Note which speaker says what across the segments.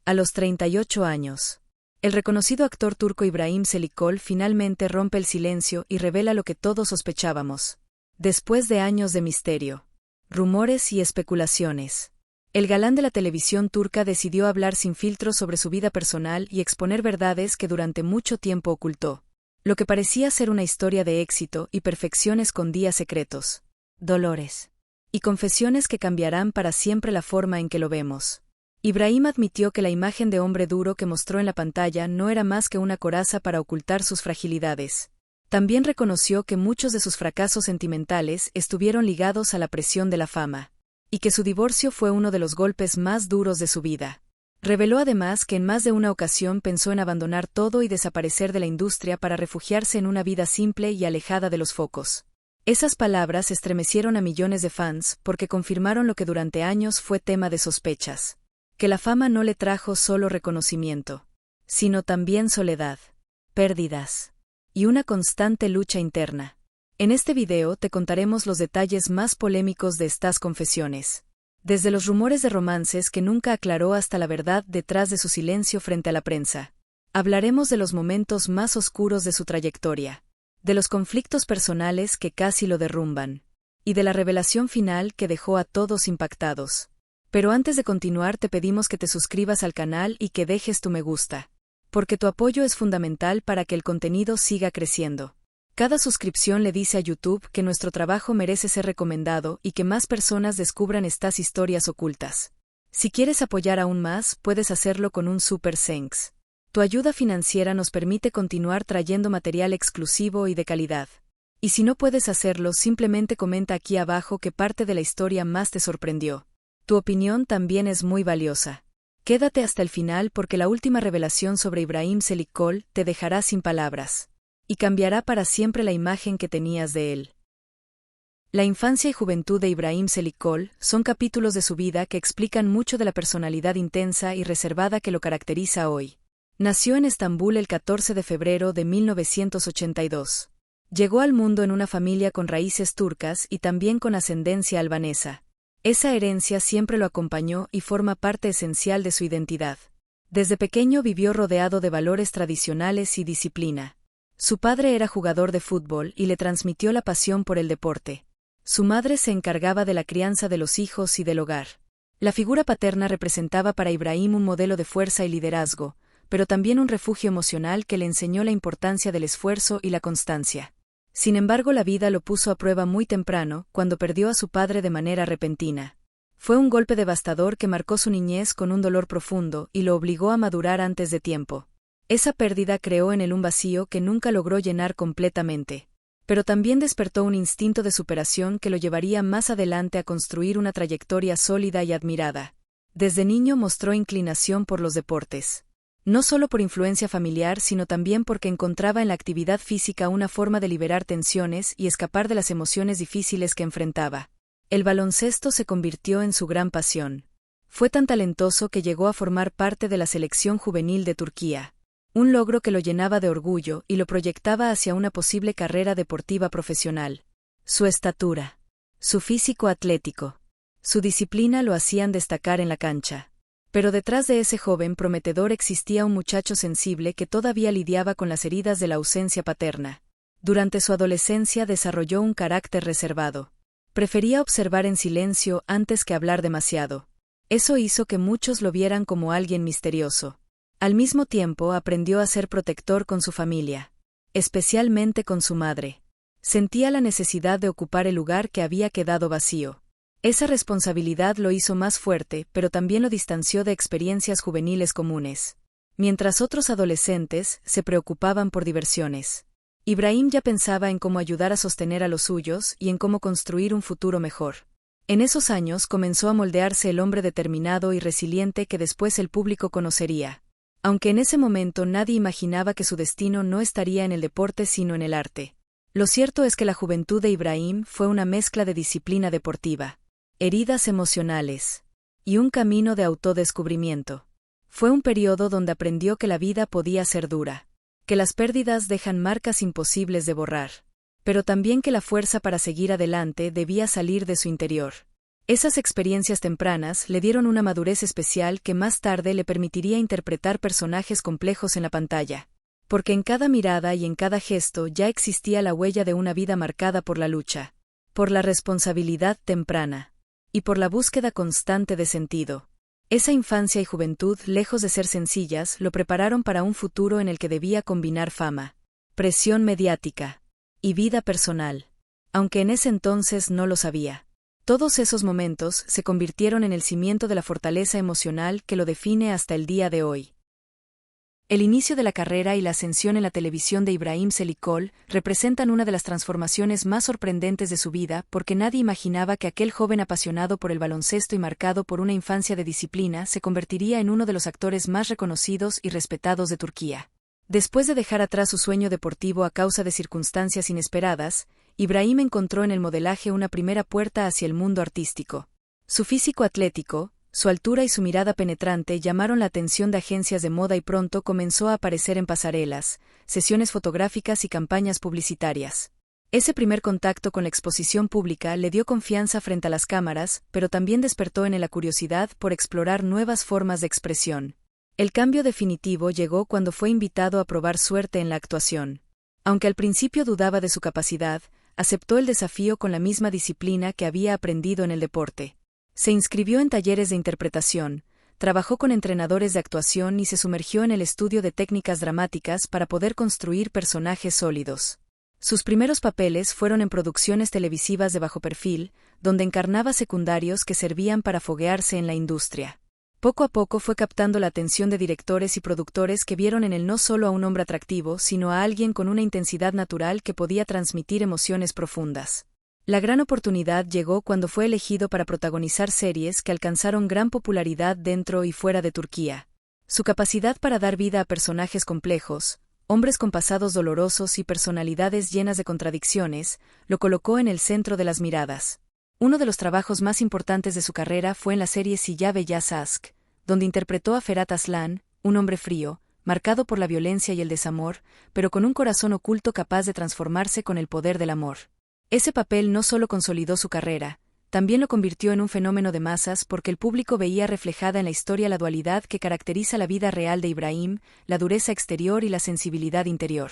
Speaker 1: A los 38 años. El reconocido actor turco İbrahim Çelikkol finalmente rompe el silencio y revela lo que todos sospechábamos. Después de años de misterio, rumores y especulaciones, el galán de la televisión turca decidió hablar sin filtros sobre su vida personal y exponer verdades que durante mucho tiempo ocultó. Lo que parecía ser una historia de éxito y perfección escondía secretos, dolores y confesiones que cambiarán para siempre la forma en que lo vemos. İbrahim admitió que la imagen de hombre duro que mostró en la pantalla no era más que una coraza para ocultar sus fragilidades. También reconoció que muchos de sus fracasos sentimentales estuvieron ligados a la presión de la fama, y que su divorcio fue uno de los golpes más duros de su vida. Reveló además que en más de una ocasión pensó en abandonar todo y desaparecer de la industria para refugiarse en una vida simple y alejada de los focos. Esas palabras estremecieron a millones de fans porque confirmaron lo que durante años fue tema de sospechas. Que la fama no le trajo solo reconocimiento, sino también soledad, pérdidas y una constante lucha interna. En este video te contaremos los detalles más polémicos de estas confesiones. Desde los rumores de romances que nunca aclaró hasta la verdad detrás de su silencio frente a la prensa. Hablaremos de los momentos más oscuros de su trayectoria, de los conflictos personales que casi lo derrumban, y de la revelación final que dejó a todos impactados. Pero antes de continuar te pedimos que te suscribas al canal y que dejes tu me gusta, porque tu apoyo es fundamental para que el contenido siga creciendo. Cada suscripción le dice a YouTube que nuestro trabajo merece ser recomendado y que más personas descubran estas historias ocultas. Si quieres apoyar aún más, puedes hacerlo con un Super Thanks. Tu ayuda financiera nos permite continuar trayendo material exclusivo y de calidad. Y si no puedes hacerlo, simplemente comenta aquí abajo qué parte de la historia más te sorprendió. Tu opinión también es muy valiosa. Quédate hasta el final porque la última revelación sobre İbrahim Çelikkol te dejará sin palabras y cambiará para siempre la imagen que tenías de él. La infancia y juventud de İbrahim Çelikkol son capítulos de su vida que explican mucho de la personalidad intensa y reservada que lo caracteriza hoy. Nació en Estambul el 14 de febrero de 1982. Llegó al mundo en una familia con raíces turcas y también con ascendencia albanesa. Esa herencia siempre lo acompañó y forma parte esencial de su identidad. Desde pequeño vivió rodeado de valores tradicionales y disciplina. Su padre era jugador de fútbol y le transmitió la pasión por el deporte. Su madre se encargaba de la crianza de los hijos y del hogar. La figura paterna representaba para İbrahim un modelo de fuerza y liderazgo, pero también un refugio emocional que le enseñó la importancia del esfuerzo y la constancia. Sin embargo, la vida lo puso a prueba muy temprano, cuando perdió a su padre de manera repentina. Fue un golpe devastador que marcó su niñez con un dolor profundo y lo obligó a madurar antes de tiempo. Esa pérdida creó en él un vacío que nunca logró llenar completamente. Pero también despertó un instinto de superación que lo llevaría más adelante a construir una trayectoria sólida y admirada. Desde niño mostró inclinación por los deportes. No solo por influencia familiar, sino también porque encontraba en la actividad física una forma de liberar tensiones y escapar de las emociones difíciles que enfrentaba. El baloncesto se convirtió en su gran pasión. Fue tan talentoso que llegó a formar parte de la selección juvenil de Turquía, un logro que lo llenaba de orgullo y lo proyectaba hacia una posible carrera deportiva profesional. Su estatura, su físico atlético, su disciplina lo hacían destacar en la cancha. Pero detrás de ese joven prometedor existía un muchacho sensible que todavía lidiaba con las heridas de la ausencia paterna. Durante su adolescencia desarrolló un carácter reservado. Prefería observar en silencio antes que hablar demasiado. Eso hizo que muchos lo vieran como alguien misterioso. Al mismo tiempo aprendió a ser protector con su familia, especialmente con su madre. Sentía la necesidad de ocupar el lugar que había quedado vacío. Esa responsabilidad lo hizo más fuerte, pero también lo distanció de experiencias juveniles comunes. Mientras otros adolescentes se preocupaban por diversiones, İbrahim ya pensaba en cómo ayudar a sostener a los suyos y en cómo construir un futuro mejor. En esos años comenzó a moldearse el hombre determinado y resiliente que después el público conocería. Aunque en ese momento nadie imaginaba que su destino no estaría en el deporte sino en el arte. Lo cierto es que la juventud de İbrahim fue una mezcla de disciplina deportiva, heridas emocionales y un camino de autodescubrimiento. Fue un periodo donde aprendió que la vida podía ser dura, que las pérdidas dejan marcas imposibles de borrar, pero también que la fuerza para seguir adelante debía salir de su interior. Esas experiencias tempranas le dieron una madurez especial que más tarde le permitiría interpretar personajes complejos en la pantalla. Porque en cada mirada y en cada gesto ya existía la huella de una vida marcada por la lucha, por la responsabilidad temprana y por la búsqueda constante de sentido. Esa infancia y juventud, lejos de ser sencillas, lo prepararon para un futuro en el que debía combinar fama, presión mediática y vida personal, aunque en ese entonces no lo sabía. Todos esos momentos se convirtieron en el cimiento de la fortaleza emocional que lo define hasta el día de hoy. El inicio de la carrera y la ascensión en la televisión de Ibrahim Selikol representan una de las transformaciones más sorprendentes de su vida porque nadie imaginaba que aquel joven apasionado por el baloncesto y marcado por una infancia de disciplina se convertiría en uno de los actores más reconocidos y respetados de Turquía. Después de dejar atrás su sueño deportivo a causa de circunstancias inesperadas, Ibrahim encontró en el modelaje una primera puerta hacia el mundo artístico. Su físico atlético, su altura y su mirada penetrante llamaron la atención de agencias de moda y pronto comenzó a aparecer en pasarelas, sesiones fotográficas y campañas publicitarias. Ese primer contacto con la exposición pública le dio confianza frente a las cámaras, pero también despertó en él la curiosidad por explorar nuevas formas de expresión. El cambio definitivo llegó cuando fue invitado a probar suerte en la actuación. Aunque al principio dudaba de su capacidad, aceptó el desafío con la misma disciplina que había aprendido en el deporte. Se inscribió en talleres de interpretación, trabajó con entrenadores de actuación y se sumergió en el estudio de técnicas dramáticas para poder construir personajes sólidos. Sus primeros papeles fueron en producciones televisivas de bajo perfil, donde encarnaba secundarios que servían para foguearse en la industria. Poco a poco fue captando la atención de directores y productores que vieron en él no solo a un hombre atractivo, sino a alguien con una intensidad natural que podía transmitir emociones profundas. La gran oportunidad llegó cuando fue elegido para protagonizar series que alcanzaron gran popularidad dentro y fuera de Turquía. Su capacidad para dar vida a personajes complejos, hombres con pasados dolorosos y personalidades llenas de contradicciones, lo colocó en el centro de las miradas. Uno de los trabajos más importantes de su carrera fue en la serie Siyah Beyaz Aşk, donde interpretó a Ferhat Aslan, un hombre frío, marcado por la violencia y el desamor, pero con un corazón oculto capaz de transformarse con el poder del amor. Ese papel no solo consolidó su carrera, también lo convirtió en un fenómeno de masas porque el público veía reflejada en la historia la dualidad que caracteriza la vida real de Ibrahim, la dureza exterior y la sensibilidad interior.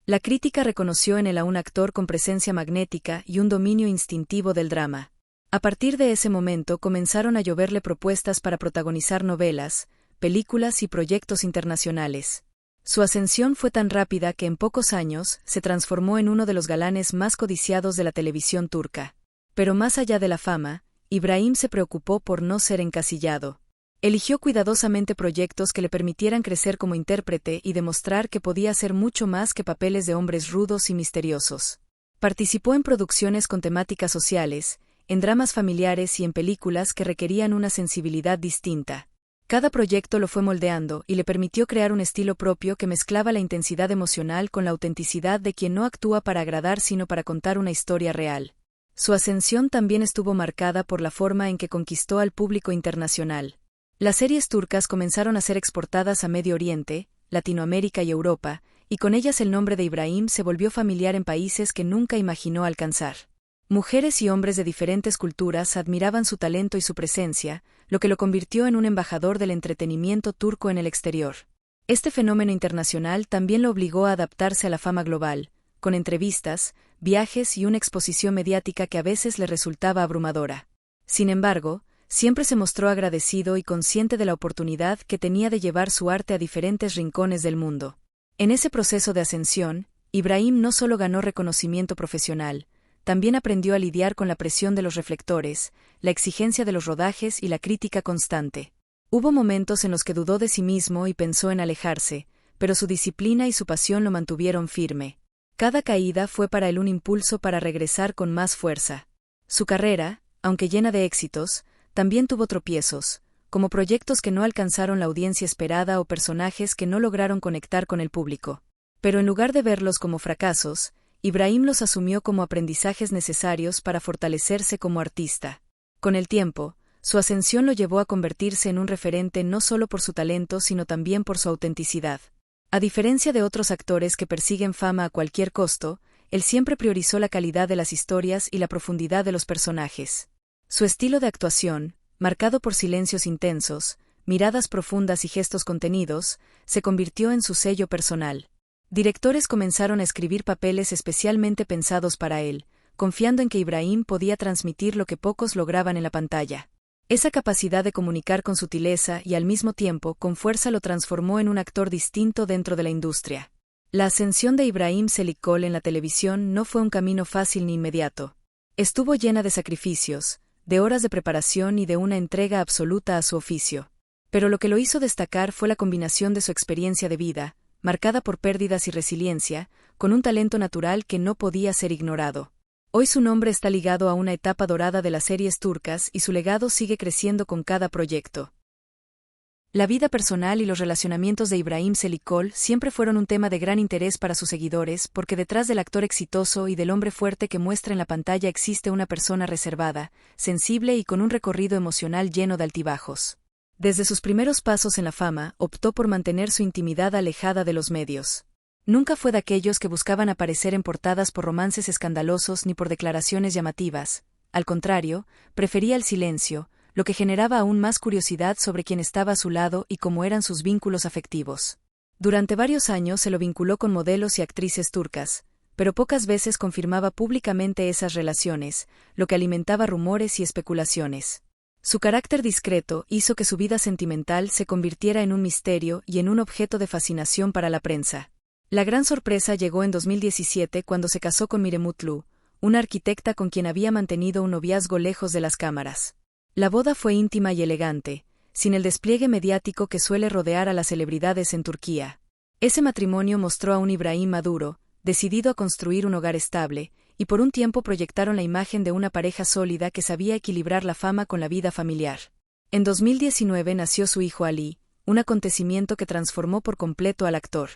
Speaker 1: La crítica reconoció en él a un actor con presencia magnética y un dominio instintivo del drama. A partir de ese momento comenzaron a lloverle propuestas para protagonizar novelas, películas y proyectos internacionales. Su ascensión fue tan rápida que en pocos años se transformó en uno de los galanes más codiciados de la televisión turca. Pero más allá de la fama, Ibrahim se preocupó por no ser encasillado. Eligió cuidadosamente proyectos que le permitieran crecer como intérprete y demostrar que podía hacer mucho más que papeles de hombres rudos y misteriosos. Participó en producciones con temáticas sociales, en dramas familiares y en películas que requerían una sensibilidad distinta. Cada proyecto lo fue moldeando y le permitió crear un estilo propio que mezclaba la intensidad emocional con la autenticidad de quien no actúa para agradar sino para contar una historia real. Su ascensión también estuvo marcada por la forma en que conquistó al público internacional. Las series turcas comenzaron a ser exportadas a Medio Oriente, Latinoamérica y Europa, y con ellas el nombre de Ibrahim se volvió familiar en países que nunca imaginó alcanzar. Mujeres y hombres de diferentes culturas admiraban su talento y su presencia, lo que lo convirtió en un embajador del entretenimiento turco en el exterior. Este fenómeno internacional también lo obligó a adaptarse a la fama global, con entrevistas, viajes y una exposición mediática que a veces le resultaba abrumadora. Sin embargo, siempre se mostró agradecido y consciente de la oportunidad que tenía de llevar su arte a diferentes rincones del mundo. En ese proceso de ascensión, Ibrahim no solo ganó reconocimiento profesional, también aprendió a lidiar con la presión de los reflectores, la exigencia de los rodajes y la crítica constante. Hubo momentos en los que dudó de sí mismo y pensó en alejarse, pero su disciplina y su pasión lo mantuvieron firme. Cada caída fue para él un impulso para regresar con más fuerza. Su carrera, aunque llena de éxitos, también tuvo tropiezos, como proyectos que no alcanzaron la audiencia esperada o personajes que no lograron conectar con el público. Pero en lugar de verlos como fracasos, Ibrahim los asumió como aprendizajes necesarios para fortalecerse como artista. Con el tiempo, su ascensión lo llevó a convertirse en un referente no solo por su talento sino también por su autenticidad. A diferencia de otros actores que persiguen fama a cualquier costo, él siempre priorizó la calidad de las historias y la profundidad de los personajes. Su estilo de actuación, marcado por silencios intensos, miradas profundas y gestos contenidos, se convirtió en su sello personal. Directores comenzaron a escribir papeles especialmente pensados para él, confiando en que Ibrahim podía transmitir lo que pocos lograban en la pantalla. Esa capacidad de comunicar con sutileza y al mismo tiempo con fuerza lo transformó en un actor distinto dentro de la industria. La ascensión de Ibrahim Selçukol en la televisión no fue un camino fácil ni inmediato. Estuvo llena de sacrificios, de horas de preparación y de una entrega absoluta a su oficio. Pero lo que lo hizo destacar fue la combinación de su experiencia de vida, marcada por pérdidas y resiliencia, con un talento natural que no podía ser ignorado. Hoy su nombre está ligado a una etapa dorada de las series turcas y su legado sigue creciendo con cada proyecto. La vida personal y los relacionamientos de Ibrahim Selçukol siempre fueron un tema de gran interés para sus seguidores porque detrás del actor exitoso y del hombre fuerte que muestra en la pantalla existe una persona reservada, sensible y con un recorrido emocional lleno de altibajos. Desde sus primeros pasos en la fama, optó por mantener su intimidad alejada de los medios. Nunca fue de aquellos que buscaban aparecer en portadas por romances escandalosos ni por declaraciones llamativas. Al contrario, prefería el silencio, lo que generaba aún más curiosidad sobre quién estaba a su lado y cómo eran sus vínculos afectivos. Durante varios años se lo vinculó con modelos y actrices turcas, pero pocas veces confirmaba públicamente esas relaciones, lo que alimentaba rumores y especulaciones. Su carácter discreto hizo que su vida sentimental se convirtiera en un misterio y en un objeto de fascinación para la prensa. La gran sorpresa llegó en 2017 cuando se casó con Mire Mutlu, una arquitecta con quien había mantenido un noviazgo lejos de las cámaras. La boda fue íntima y elegante, sin el despliegue mediático que suele rodear a las celebridades en Turquía. Ese matrimonio mostró a un Ibrahim maduro, decidido a construir un hogar estable, y por un tiempo proyectaron la imagen de una pareja sólida que sabía equilibrar la fama con la vida familiar. En 2019 nació su hijo Ali, un acontecimiento que transformó por completo al actor.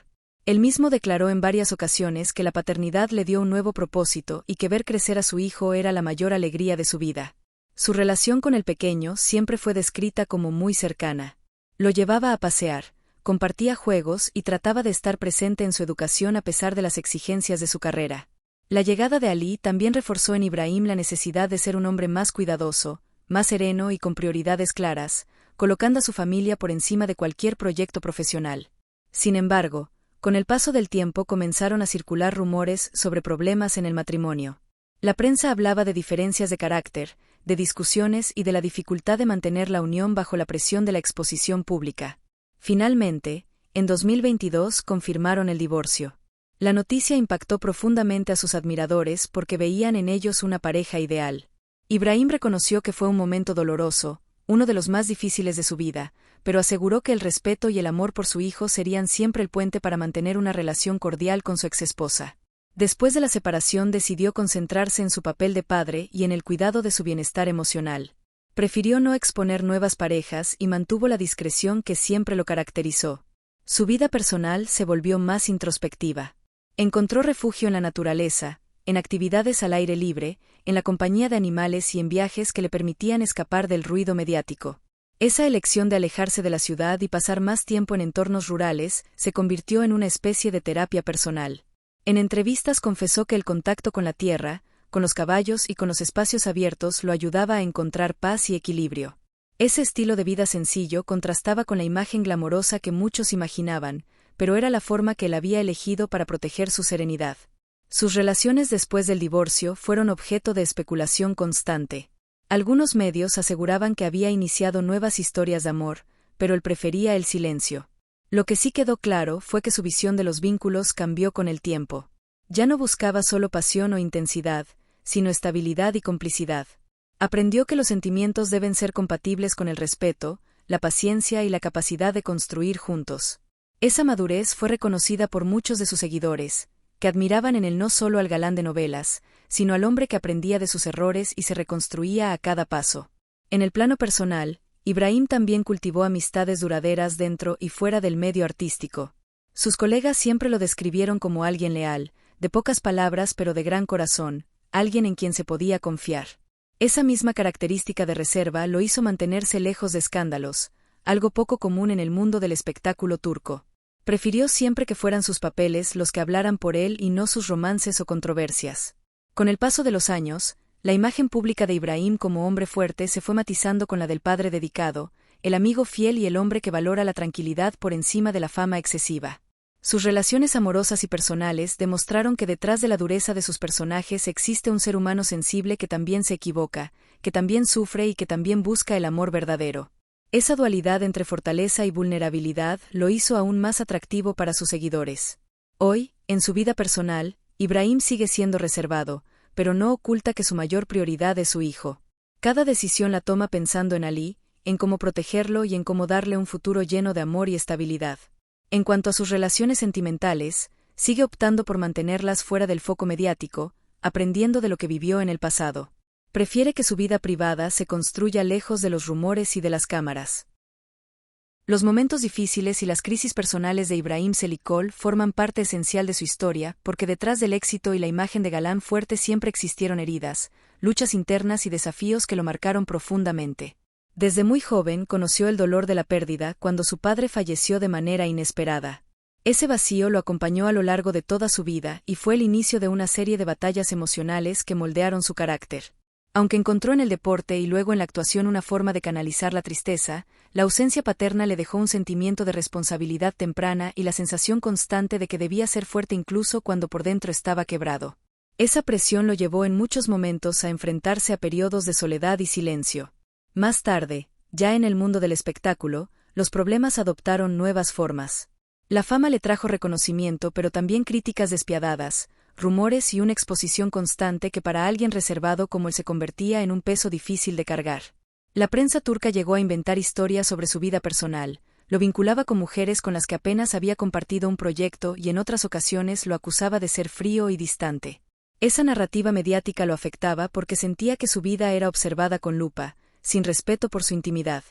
Speaker 1: Él mismo declaró en varias ocasiones que la paternidad le dio un nuevo propósito y que ver crecer a su hijo era la mayor alegría de su vida. Su relación con el pequeño siempre fue descrita como muy cercana. Lo llevaba a pasear, compartía juegos y trataba de estar presente en su educación a pesar de las exigencias de su carrera. La llegada de Ali también reforzó en Ibrahim la necesidad de ser un hombre más cuidadoso, más sereno y con prioridades claras, colocando a su familia por encima de cualquier proyecto profesional. Sin embargo, con el paso del tiempo comenzaron a circular rumores sobre problemas en el matrimonio. La prensa hablaba de diferencias de carácter, de discusiones y de la dificultad de mantener la unión bajo la presión de la exposición pública. Finalmente, en 2022 confirmaron el divorcio. La noticia impactó profundamente a sus admiradores porque veían en ellos una pareja ideal. Ibrahim reconoció que fue un momento doloroso, uno de los más difíciles de su vida, pero aseguró que el respeto y el amor por su hijo serían siempre el puente para mantener una relación cordial con su exesposa. Después de la separación decidió concentrarse en su papel de padre y en el cuidado de su bienestar emocional. Prefirió no exponer nuevas parejas y mantuvo la discreción que siempre lo caracterizó. Su vida personal se volvió más introspectiva. Encontró refugio en la naturaleza, en actividades al aire libre, en la compañía de animales y en viajes que le permitían escapar del ruido mediático. Esa elección de alejarse de la ciudad y pasar más tiempo en entornos rurales se convirtió en una especie de terapia personal. En entrevistas confesó que el contacto con la tierra, con los caballos y con los espacios abiertos lo ayudaba a encontrar paz y equilibrio. Ese estilo de vida sencillo contrastaba con la imagen glamorosa que muchos imaginaban, pero era la forma que él había elegido para proteger su serenidad. Sus relaciones después del divorcio fueron objeto de especulación constante. Algunos medios aseguraban que había iniciado nuevas historias de amor, pero él prefería el silencio. Lo que sí quedó claro fue que su visión de los vínculos cambió con el tiempo. Ya no buscaba solo pasión o intensidad, sino estabilidad y complicidad. Aprendió que los sentimientos deben ser compatibles con el respeto, la paciencia y la capacidad de construir juntos. Esa madurez fue reconocida por muchos de sus seguidores, que admiraban en él no solo al galán de novelas, sino al hombre que aprendía de sus errores y se reconstruía a cada paso. En el plano personal, Ibrahim también cultivó amistades duraderas dentro y fuera del medio artístico. Sus colegas siempre lo describieron como alguien leal, de pocas palabras pero de gran corazón, alguien en quien se podía confiar. Esa misma característica de reserva lo hizo mantenerse lejos de escándalos, algo poco común en el mundo del espectáculo turco. Prefirió siempre que fueran sus papeles los que hablaran por él y no sus romances o controversias. Con el paso de los años, La imagen pública de Ibrahim como hombre fuerte se fue matizando con la del padre dedicado, el amigo fiel y el hombre que valora la tranquilidad por encima de la fama excesiva. Sus relaciones amorosas y personales demostraron que detrás de la dureza de sus personajes existe un ser humano sensible que también se equivoca, que también sufre y que también busca el amor verdadero. Esa dualidad entre fortaleza y vulnerabilidad lo hizo aún más atractivo para sus seguidores. Hoy, en su vida personal, Ibrahim sigue siendo reservado, pero no oculta que su mayor prioridad es su hijo. Cada decisión la toma pensando en Ali, en cómo protegerlo y en cómo darle un futuro lleno de amor y estabilidad. En cuanto a sus relaciones sentimentales, sigue optando por mantenerlas fuera del foco mediático, aprendiendo de lo que vivió en el pasado. Prefiere que su vida privada se construya lejos de los rumores y de las cámaras. Los momentos difíciles y las crisis personales de Ibrahim Selikol forman parte esencial de su historia, porque detrás del éxito y la imagen de galán fuerte siempre existieron heridas, luchas internas y desafíos que lo marcaron profundamente. Desde muy joven conoció el dolor de la pérdida cuando su padre falleció de manera inesperada. Ese vacío lo acompañó a lo largo de toda su vida y fue el inicio de una serie de batallas emocionales que moldearon su carácter. Aunque encontró en el deporte y luego en la actuación una forma de canalizar la tristeza, la ausencia paterna le dejó un sentimiento de responsabilidad temprana y la sensación constante de que debía ser fuerte incluso cuando por dentro estaba quebrado. Esa presión lo llevó en muchos momentos a enfrentarse a periodos de soledad y silencio. Más tarde, ya en el mundo del espectáculo, los problemas adoptaron nuevas formas. La fama le trajo reconocimiento pero también críticas despiadadas, rumores y una exposición constante que para alguien reservado como él se convertía en un peso difícil de cargar. La prensa turca llegó a inventar historias sobre su vida personal, lo vinculaba con mujeres con las que apenas había compartido un proyecto y en otras ocasiones lo acusaba de ser frío y distante. Esa narrativa mediática lo afectaba porque sentía que su vida era observada con lupa, sin respeto por su intimidad.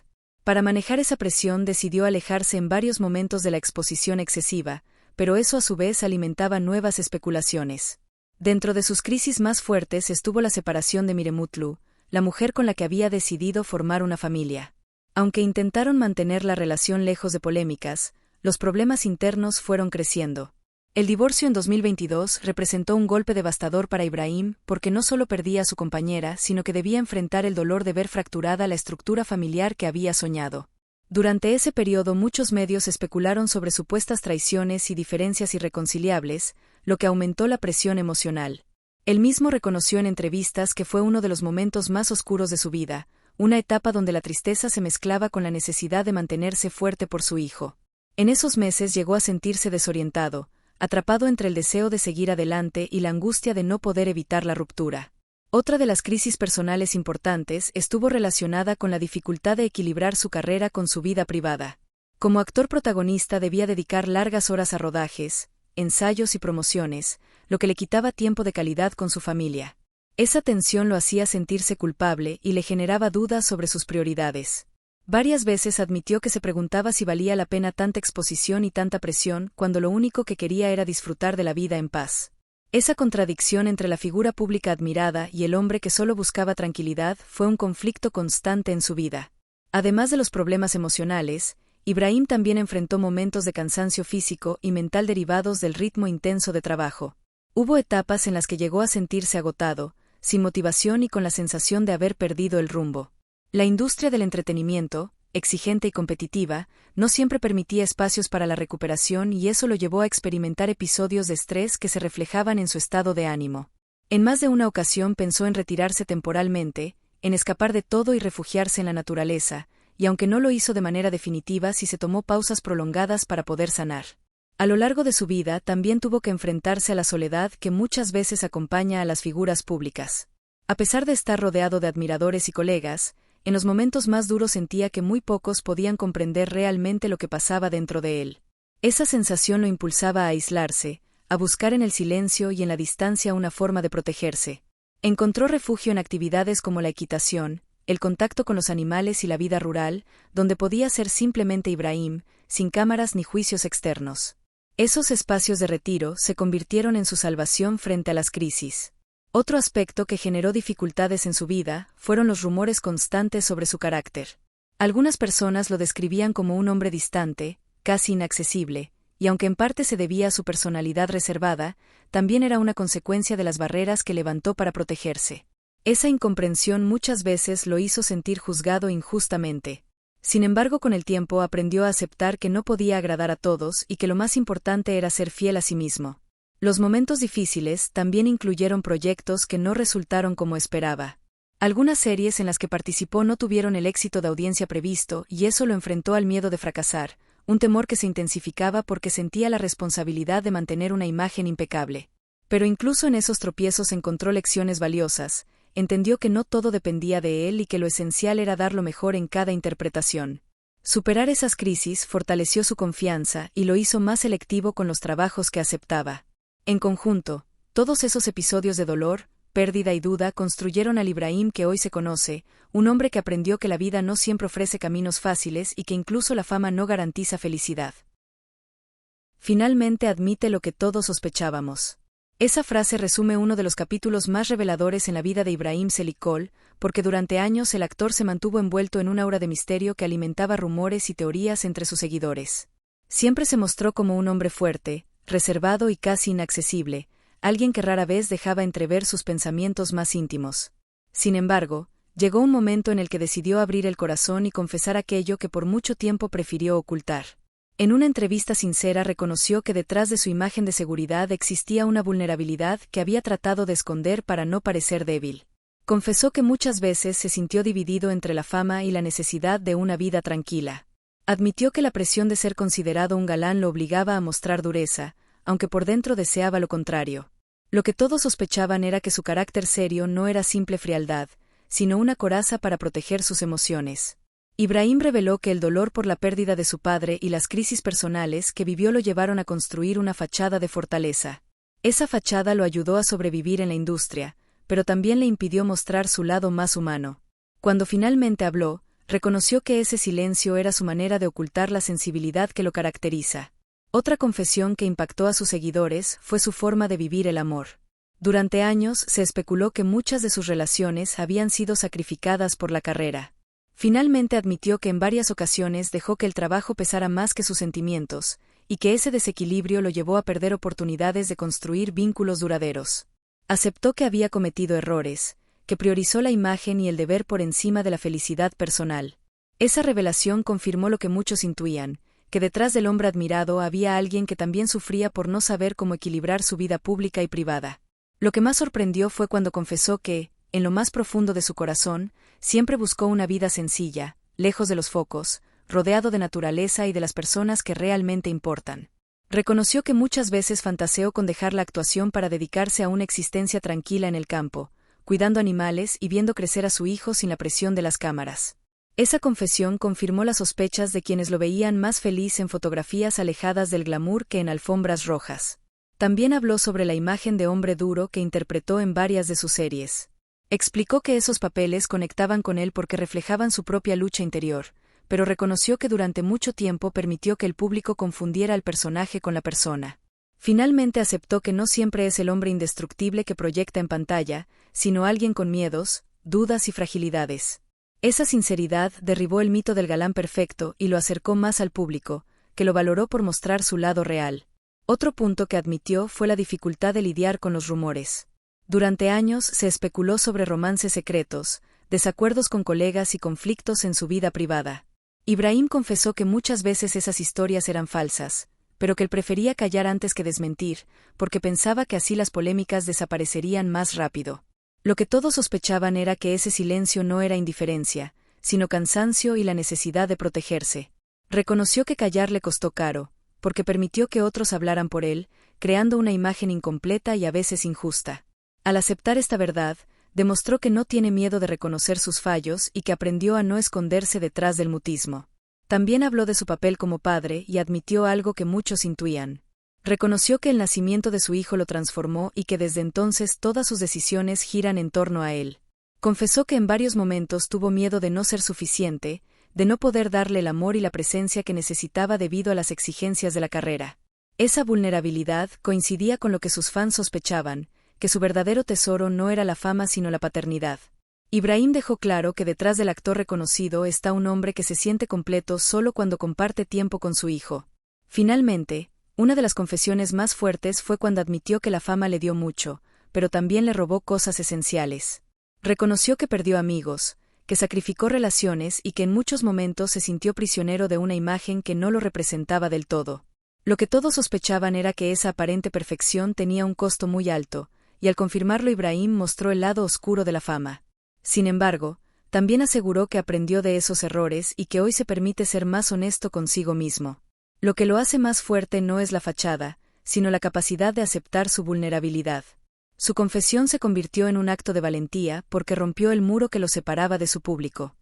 Speaker 1: Para manejar esa presión decidió alejarse en varios momentos de la exposición excesiva, pero eso a su vez alimentaba nuevas especulaciones. Dentro de sus crisis más fuertes estuvo la separación de Miremutlu, la mujer con la que había decidido formar una familia. Aunque intentaron mantener la relación lejos de polémicas, los problemas internos fueron creciendo. El divorcio en 2022 representó un golpe devastador para Ibrahim porque no solo perdía a su compañera, sino que debía enfrentar el dolor de ver fracturada la estructura familiar que había soñado. Durante ese periodo muchos medios especularon sobre supuestas traiciones y diferencias irreconciliables, lo que aumentó la presión emocional. Él mismo reconoció en entrevistas que fue uno de los momentos más oscuros de su vida, una etapa donde la tristeza se mezclaba con la necesidad de mantenerse fuerte por su hijo. En esos meses llegó a sentirse desorientado, atrapado entre el deseo de seguir adelante y la angustia de no poder evitar la ruptura. Otra de las crisis personales importantes estuvo relacionada con la dificultad de equilibrar su carrera con su vida privada. Como actor protagonista debía dedicar largas horas a rodajes, ensayos y promociones, lo que le quitaba tiempo de calidad con su familia. Esa tensión lo hacía sentirse culpable y le generaba dudas sobre sus prioridades. Varias veces admitió que se preguntaba si valía la pena tanta exposición y tanta presión cuando lo único que quería era disfrutar de la vida en paz. Esa contradicción entre la figura pública admirada y el hombre que solo buscaba tranquilidad fue un conflicto constante en su vida. Además de los problemas emocionales, Ibrahim también enfrentó momentos de cansancio físico y mental derivados del ritmo intenso de trabajo. Hubo etapas en las que llegó a sentirse agotado, sin motivación y con la sensación de haber perdido el rumbo. La industria del entretenimiento, exigente y competitiva, no siempre permitía espacios para la recuperación y eso lo llevó a experimentar episodios de estrés que se reflejaban en su estado de ánimo. En más de una ocasión pensó en retirarse temporalmente, en escapar de todo y refugiarse en la naturaleza, y aunque no lo hizo de manera definitiva, sí se tomó pausas prolongadas para poder sanar. A lo largo de su vida también tuvo que enfrentarse a la soledad que muchas veces acompaña a las figuras públicas. A pesar de estar rodeado de admiradores y colegas, en los momentos más duros sentía que muy pocos podían comprender realmente lo que pasaba dentro de él. Esa sensación lo impulsaba a aislarse, a buscar en el silencio y en la distancia una forma de protegerse. Encontró refugio en actividades como la equitación, el contacto con los animales y la vida rural, donde podía ser simplemente Ibrahim, sin cámaras ni juicios externos. Esos espacios de retiro se convirtieron en su salvación frente a las crisis. Otro aspecto que generó dificultades en su vida fueron los rumores constantes sobre su carácter. Algunas personas lo describían como un hombre distante, casi inaccesible, y aunque en parte se debía a su personalidad reservada, también era una consecuencia de las barreras que levantó para protegerse. Esa incomprensión muchas veces lo hizo sentir juzgado injustamente. Sin embargo, con el tiempo aprendió a aceptar que no podía agradar a todos y que lo más importante era ser fiel a sí mismo. Los momentos difíciles también incluyeron proyectos que no resultaron como esperaba. Algunas series en las que participó no tuvieron el éxito de audiencia previsto y eso lo enfrentó al miedo de fracasar, un temor que se intensificaba porque sentía la responsabilidad de mantener una imagen impecable. Pero incluso en esos tropiezos encontró lecciones valiosas, entendió que no todo dependía de él y que lo esencial era dar lo mejor en cada interpretación. Superar esas crisis fortaleció su confianza y lo hizo más selectivo con los trabajos que aceptaba. En conjunto, todos esos episodios de dolor, pérdida y duda construyeron al Ibrahim que hoy se conoce, un hombre que aprendió que la vida no siempre ofrece caminos fáciles y que incluso la fama no garantiza felicidad. Finalmente admite lo que todos sospechábamos. Esa frase resume uno de los capítulos más reveladores en la vida de Ibrahim Selikol, porque durante años el actor se mantuvo envuelto en una aura de misterio que alimentaba rumores y teorías entre sus seguidores. Siempre se mostró como un hombre fuerte, reservado y casi inaccesible, alguien que rara vez dejaba entrever sus pensamientos más íntimos. Sin embargo, llegó un momento en el que decidió abrir el corazón y confesar aquello que por mucho tiempo prefirió ocultar. En una entrevista sincera reconoció que detrás de su imagen de seguridad existía una vulnerabilidad que había tratado de esconder para no parecer débil. Confesó que muchas veces se sintió dividido entre la fama y la necesidad de una vida tranquila. Admitió que la presión de ser considerado un galán lo obligaba a mostrar dureza, aunque por dentro deseaba lo contrario. Lo que todos sospechaban era que su carácter serio no era simple frialdad, sino una coraza para proteger sus emociones. Ibrahim reveló que el dolor por la pérdida de su padre y las crisis personales que vivió lo llevaron a construir una fachada de fortaleza. Esa fachada lo ayudó a sobrevivir en la industria, pero también le impidió mostrar su lado más humano. Cuando finalmente habló, reconoció que ese silencio era su manera de ocultar la sensibilidad que lo caracteriza. Otra confesión que impactó a sus seguidores fue su forma de vivir el amor. Durante años se especuló que muchas de sus relaciones habían sido sacrificadas por la carrera. Finalmente admitió que en varias ocasiones dejó que el trabajo pesara más que sus sentimientos, y que ese desequilibrio lo llevó a perder oportunidades de construir vínculos duraderos. Aceptó que había cometido errores, que priorizó la imagen y el deber por encima de la felicidad personal. Esa revelación confirmó lo que muchos intuían, que detrás del hombre admirado había alguien que también sufría por no saber cómo equilibrar su vida pública y privada. Lo que más sorprendió fue cuando confesó que, en lo más profundo de su corazón, siempre buscó una vida sencilla, lejos de los focos, rodeado de naturaleza y de las personas que realmente importan. Reconoció que muchas veces fantaseó con dejar la actuación para dedicarse a una existencia tranquila en el campo, cuidando animales y viendo crecer a su hijo sin la presión de las cámaras. Esa confesión confirmó las sospechas de quienes lo veían más feliz en fotografías alejadas del glamour que en alfombras rojas. También habló sobre la imagen de hombre duro que interpretó en varias de sus series. Explicó que esos papeles conectaban con él porque reflejaban su propia lucha interior, pero reconoció que durante mucho tiempo permitió que el público confundiera al personaje con la persona. Finalmente aceptó que no siempre es el hombre indestructible que proyecta en pantalla, sino alguien con miedos, dudas y fragilidades. Esa sinceridad derribó el mito del galán perfecto y lo acercó más al público, que lo valoró por mostrar su lado real. Otro punto que admitió fue la dificultad de lidiar con los rumores. Durante años se especuló sobre romances secretos, desacuerdos con colegas y conflictos en su vida privada. Ibrahim confesó que muchas veces esas historias eran falsas, pero que él prefería callar antes que desmentir, porque pensaba que así las polémicas desaparecerían más rápido. Lo que todos sospechaban era que ese silencio no era indiferencia, sino cansancio y la necesidad de protegerse. Reconoció que callar le costó caro, porque permitió que otros hablaran por él, creando una imagen incompleta y a veces injusta. Al aceptar esta verdad, demostró que no tiene miedo de reconocer sus fallos y que aprendió a no esconderse detrás del mutismo. También habló de su papel como padre y admitió algo que muchos intuían. Reconoció que el nacimiento de su hijo lo transformó y que desde entonces todas sus decisiones giran en torno a él. Confesó que en varios momentos tuvo miedo de no ser suficiente, de no poder darle el amor y la presencia que necesitaba debido a las exigencias de la carrera. Esa vulnerabilidad coincidía con lo que sus fans sospechaban, que su verdadero tesoro no era la fama sino la paternidad. Ibrahim dejó claro que detrás del actor reconocido está un hombre que se siente completo solo cuando comparte tiempo con su hijo. Finalmente, una de las confesiones más fuertes fue cuando admitió que la fama le dio mucho, pero también le robó cosas esenciales. Reconoció que perdió amigos, que sacrificó relaciones y que en muchos momentos se sintió prisionero de una imagen que no lo representaba del todo. Lo que todos sospechaban era que esa aparente perfección tenía un costo muy alto, y al confirmarlo Ibrahim mostró el lado oscuro de la fama. Sin embargo, también aseguró que aprendió de esos errores y que hoy se permite ser más honesto consigo mismo. Lo que lo hace más fuerte no es la fachada, sino la capacidad de aceptar su vulnerabilidad. Su confesión se convirtió en un acto de valentía porque rompió el muro que lo separaba de su público.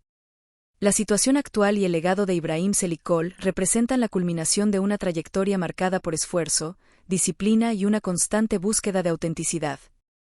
Speaker 1: La situación actual y el legado de Ibrahim Selikoğlu representan la culminación de una trayectoria marcada por esfuerzo, disciplina y una constante búsqueda de autenticidad.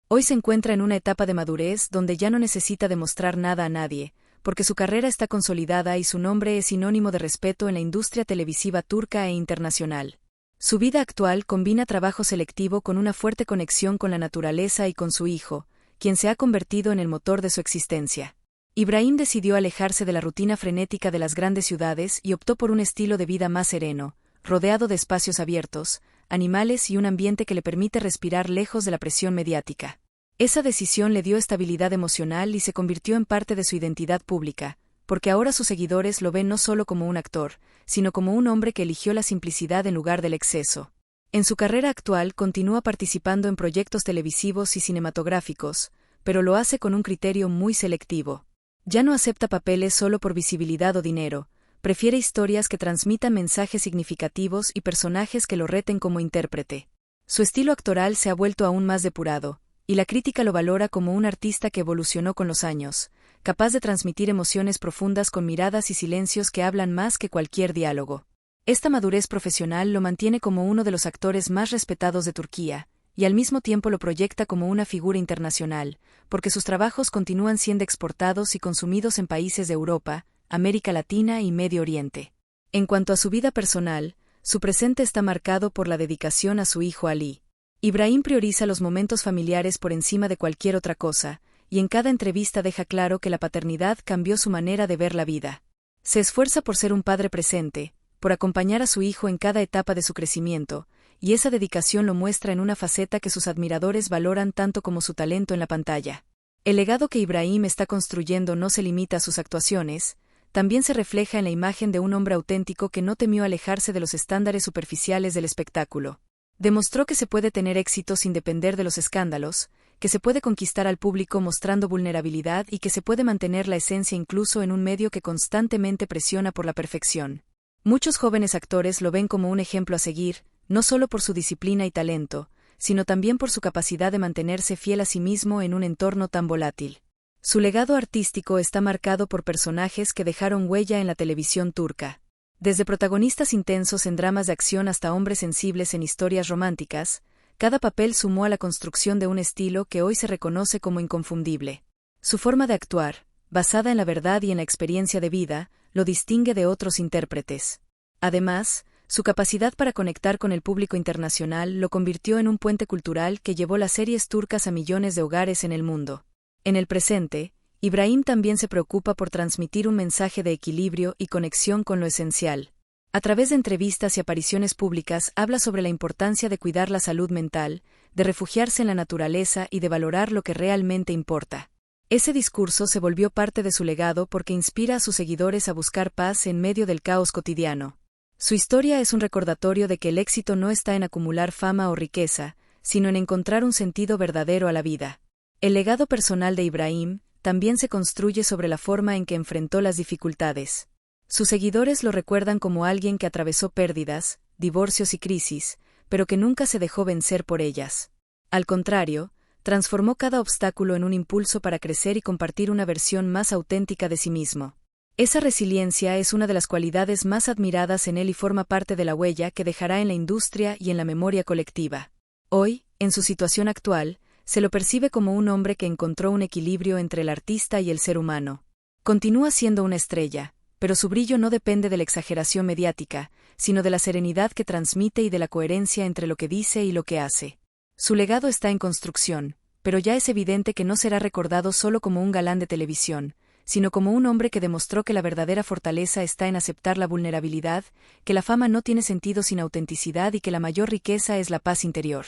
Speaker 1: Hoy se encuentra en una etapa de madurez donde ya no necesita demostrar nada a nadie, porque su carrera está consolidada y su nombre es sinónimo de respeto en la industria televisiva turca e internacional. Su vida actual combina trabajo selectivo con una fuerte conexión con la naturaleza y con su hijo, quien se ha convertido en el motor de su existencia. Ibrahim decidió alejarse de la rutina frenética de las grandes ciudades y optó por un estilo de vida más sereno, rodeado de espacios abiertos, animales y un ambiente que le permite respirar lejos de la presión mediática. Esa decisión le dio estabilidad emocional y se convirtió en parte de su identidad pública, porque ahora sus seguidores lo ven no solo como un actor, sino como un hombre que eligió la simplicidad en lugar del exceso. En su carrera actual continúa participando en proyectos televisivos y cinematográficos, pero lo hace con un criterio muy selectivo. Ya no acepta papeles solo por visibilidad o dinero, prefiere historias que transmitan mensajes significativos y personajes que lo reten como intérprete. Su estilo actoral se ha vuelto aún más depurado, y la crítica lo valora como un artista que evolucionó con los años, capaz de transmitir emociones profundas con miradas y silencios que hablan más que cualquier diálogo. Esta madurez profesional lo mantiene como uno de los actores más respetados de Turquía, y al mismo tiempo lo proyecta como una figura internacional, porque sus trabajos continúan siendo exportados y consumidos en países de Europa, América Latina y Medio Oriente. En cuanto a su vida personal, su presente está marcado por la dedicación a su hijo Ali. Ibrahim prioriza los momentos familiares por encima de cualquier otra cosa, y en cada entrevista deja claro que la paternidad cambió su manera de ver la vida. Se esfuerza por ser un padre presente, por acompañar a su hijo en cada etapa de su crecimiento, y esa dedicación lo muestra en una faceta que sus admiradores valoran tanto como su talento en la pantalla. El legado que Ibrahim está construyendo no se limita a sus actuaciones, también se refleja en la imagen de un hombre auténtico que no temió alejarse de los estándares superficiales del espectáculo. Demostró que se puede tener éxito sin depender de los escándalos, que se puede conquistar al público mostrando vulnerabilidad y que se puede mantener la esencia incluso en un medio que constantemente presiona por la perfección. Muchos jóvenes actores lo ven como un ejemplo a seguir, no solo por su disciplina y talento, sino también por su capacidad de mantenerse fiel a sí mismo en un entorno tan volátil. Su legado artístico está marcado por personajes que dejaron huella en la televisión turca. Desde protagonistas intensos en dramas de acción hasta hombres sensibles en historias románticas, cada papel sumó a la construcción de un estilo que hoy se reconoce como inconfundible. Su forma de actuar, basada en la verdad y en la experiencia de vida, lo distingue de otros intérpretes. Además, su capacidad para conectar con el público internacional lo convirtió en un puente cultural que llevó las series turcas a millones de hogares en el mundo. En el presente, Ibrahim también se preocupa por transmitir un mensaje de equilibrio y conexión con lo esencial. A través de entrevistas y apariciones públicas habla sobre la importancia de cuidar la salud mental, de refugiarse en la naturaleza y de valorar lo que realmente importa. Ese discurso se volvió parte de su legado porque inspira a sus seguidores a buscar paz en medio del caos cotidiano. Su historia es un recordatorio de que el éxito no está en acumular fama o riqueza, sino en encontrar un sentido verdadero a la vida. El legado personal de Ibrahim también se construye sobre la forma en que enfrentó las dificultades. Sus seguidores lo recuerdan como alguien que atravesó pérdidas, divorcios y crisis, pero que nunca se dejó vencer por ellas. Al contrario, transformó cada obstáculo en un impulso para crecer y compartir una versión más auténtica de sí mismo. Esa resiliencia es una de las cualidades más admiradas en él y forma parte de la huella que dejará en la industria y en la memoria colectiva. Hoy, en su situación actual, se lo percibe como un hombre que encontró un equilibrio entre el artista y el ser humano. Continúa siendo una estrella, pero su brillo no depende de la exageración mediática, sino de la serenidad que transmite y de la coherencia entre lo que dice y lo que hace. Su legado está en construcción, pero ya es evidente que no será recordado solo como un galán de televisión, sino como un hombre que demostró que la verdadera fortaleza está en aceptar la vulnerabilidad, que la fama no tiene sentido sin autenticidad y que la mayor riqueza es la paz interior.